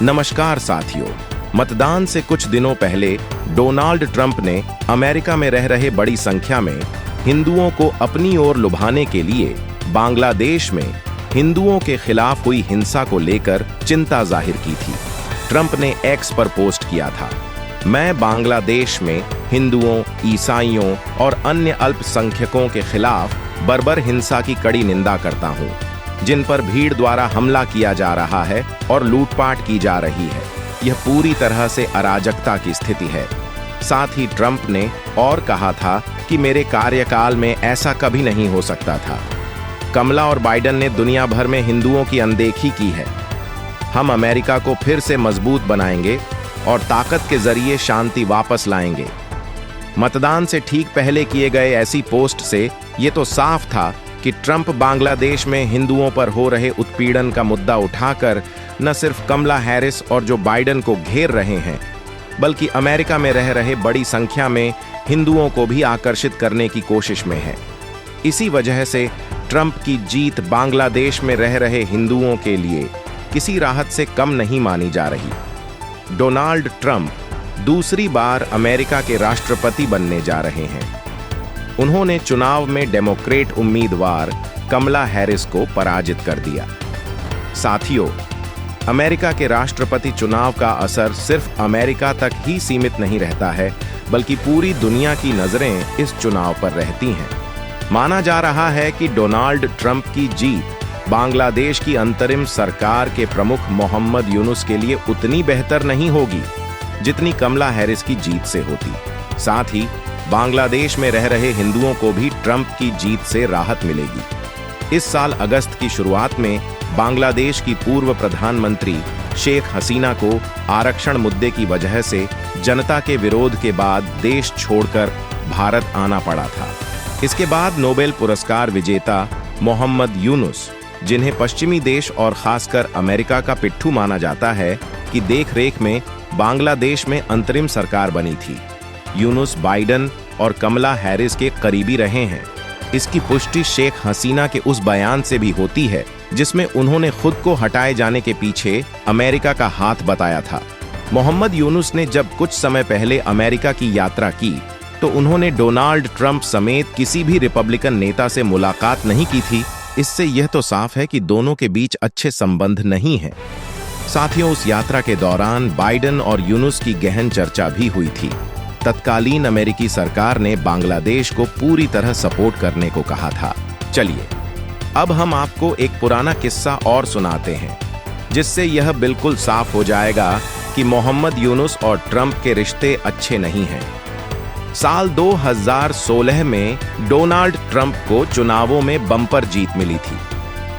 नमस्कार साथियों, मतदान से कुछ दिनों पहले डोनाल्ड ट्रंप ने अमेरिका में रह रहे बड़ी संख्या में हिंदुओं को अपनी ओर लुभाने के लिए बांग्लादेश में हिंदुओं के खिलाफ हुई हिंसा को लेकर चिंता जाहिर की थी। ट्रंप ने एक्स पर पोस्ट किया था, मैं बांग्लादेश में हिंदुओं, ईसाइयों और अन्य अल्पसंख्यकों के खिलाफ बर्बर हिंसा की कड़ी निंदा करता हूं, जिन पर भीड़ द्वारा हमला किया जा रहा है और लूटपाट की जा रही है। यह पूरी तरह से अराजकता की स्थिति है। साथ ही ट्रंप ने और कहा था कि मेरे कार्यकाल में ऐसा कभी नहीं हो सकता था। कमला और बाइडेन ने दुनिया भर में हिंदुओं की अनदेखी की है। हम अमेरिका को फिर से मजबूत बनाएंगे और ताकत के जरिए शांति वापस लाएंगे। मतदान से ठीक पहले किए गए ऐसी पोस्ट से ये तो साफ था कि ट्रंप बांग्लादेश में हिंदुओं पर हो रहे उत्पीड़न का मुद्दा उठाकर न सिर्फ कमला हैरिस और जो बाइडेन को घेर रहे हैं, बल्कि अमेरिका में रह रहे बड़ी संख्या में हिंदुओं को भी आकर्षित करने की कोशिश में है। इसी वजह से ट्रंप की जीत बांग्लादेश में रह रहे हिंदुओं के लिए किसी राहत से कम नहीं मानी जा रही। डोनाल्ड ट्रंप दूसरी बार अमेरिका के राष्ट्रपति बनने जा रहे हैं। उन्होंने चुनाव में डेमोक्रेट उम्मीदवार कमला हैरिस को पराजित कर दिया। साथियों, अमेरिका के राष्ट्रपति चुनाव का असर सिर्फ अमेरिका तक ही सीमित नहीं रहता है, बल्कि पूरी दुनिया की नजरें इस चुनाव पर रहती हैं। माना जा रहा है कि डोनाल्ड ट्रंप की जीत बांग्लादेश की अंतरिम सरकार के प्रमुख मोहम्मद यूनुस के लिए उतनी बेहतर नहीं होगी जितनी कमला हैरिस की जीत से होती। साथ ही बांग्लादेश में रह रहे हिंदुओं को भी ट्रंप की जीत से राहत मिलेगी। इस साल अगस्त की शुरुआत में बांग्लादेश की पूर्व प्रधानमंत्री शेख हसीना को आरक्षण मुद्दे की वजह से जनता के विरोध के बाद देश छोड़कर भारत आना पड़ा था। इसके बाद नोबेल पुरस्कार विजेता मोहम्मद यूनुस, जिन्हें पश्चिमी देश और खासकर अमेरिका का पिट्ठू माना जाता है, की देखरेख में बांग्लादेश में अंतरिम सरकार बनी थी। यूनुस बाइडेन और कमला हैरिस के करीबी रहे हैं। इसकी पुष्टि शेख हसीना के उस बयान से भी होती है जिसमें उन्होंने खुद को हटाए जाने के पीछे अमेरिका का हाथ बताया था। मोहम्मद यूनुस ने जब कुछ समय पहले अमेरिका की यात्रा की तो उन्होंने डोनाल्ड ट्रंप समेत किसी भी रिपब्लिकन नेता से मुलाकात नहीं की थी। इससे यह तो साफ है कि दोनों के बीच अच्छे संबंध नहीं हैं। साथियों, उस यात्रा के दौरान बाइडेन और यूनुस की गहन चर्चा भी हुई थी। तत्कालीन अमेरिकी सरकार ने बांग्लादेश को पूरी तरह सपोर्ट करने को कहा था। चलिए, अब हम आपको एक पुराना किस्सा और सुनाते हैं, जिससे यह बिल्कुल साफ हो जाएगा कि मोहम्मद यूनुस और ट्रंप के रिश्ते अच्छे नहीं हैं। साल 2016 में डोनाल्ड ट्रंप को चुनावों में बम्पर जीत मिली थी।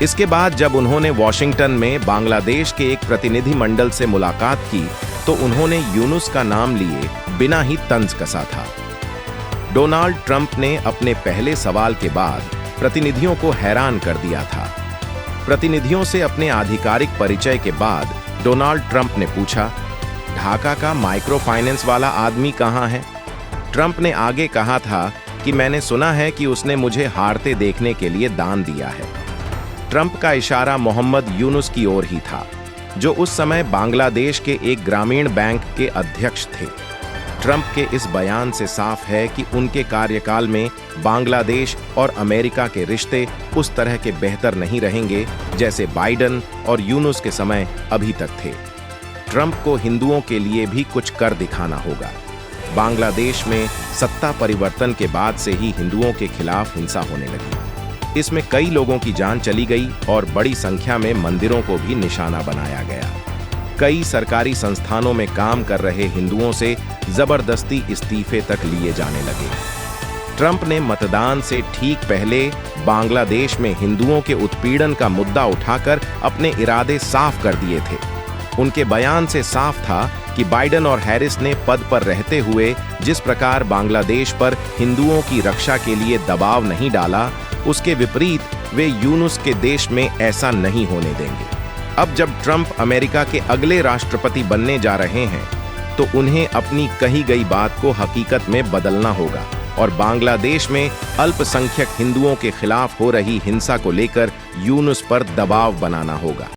इसके बाद जब उन्होंने वॉशिंगटन में बांग्लादेश के एक प्रतिनिधि मंडल से मुलाकात की तो उन्होंने यूनुस का नाम लिए बिना ही तंज कसा था। डोनाल्ड ट्रंप ने अपने पहले सवाल के बाद प्रतिनिधियों को हैरान कर दिया था। प्रतिनिधियों से अपने आधिकारिक परिचय के बाद डोनाल्ड ट्रंप ने पूछा, ढाका का माइक्रो फाइनेंस वाला आदमी कहां है? ट्रंप ने आगे कहा था कि मैंने सुना है कि उसने मुझे हारते देखने के लिए दान दिया है। ट्रंप का इशारा मोहम्मद यूनुस की ओर ही था, जो उस समय बांग्लादेश के एक ग्रामीण बैंक के अध्यक्ष थे। ट्रंप के इस बयान से साफ है कि उनके कार्यकाल में बांग्लादेश और अमेरिका के रिश्ते उस तरह के बेहतर नहीं रहेंगे जैसे बाइडेन और यूनुस के समय अभी तक थे। ट्रंप को हिंदुओं के लिए भी कुछ कर दिखाना होगा। बांग्लादेश में सत्ता परिवर्तन के बाद से ही हिंदुओं के खिलाफ हिंसा होने लगी। इसमें कई लोगों की जान चली गई और बड़ी संख्या में मंदिरों को भी निशाना बनाया गया। कई सरकारी संस्थानों में काम कर रहे हिंदुओं से जबरदस्ती इस्तीफे तक लिए जाने लगे। ट्रंप ने मतदान से ठीक पहले बांग्लादेश में हिंदुओं के उत्पीड़न का मुद्दा उठाकर अपने इरादे साफ कर दिए थे। उनके बयान से साफ था कि बाइडेन और हैरिस ने पद पर रहते हुए जिस प्रकार बांग्लादेश पर हिंदुओं की रक्षा के लिए दबाव नहीं डाला, उसके विपरीत वे यूनुस के देश में ऐसा नहीं होने देंगे। अब जब ट्रंप अमेरिका के अगले राष्ट्रपति बनने जा रहे हैं, तो उन्हें अपनी कही गई बात को हकीकत में बदलना होगा और बांग्लादेश में अल्पसंख्यक हिंदुओं के खिलाफ हो रही हिंसा को लेकर यूनुस पर दबाव बनाना होगा।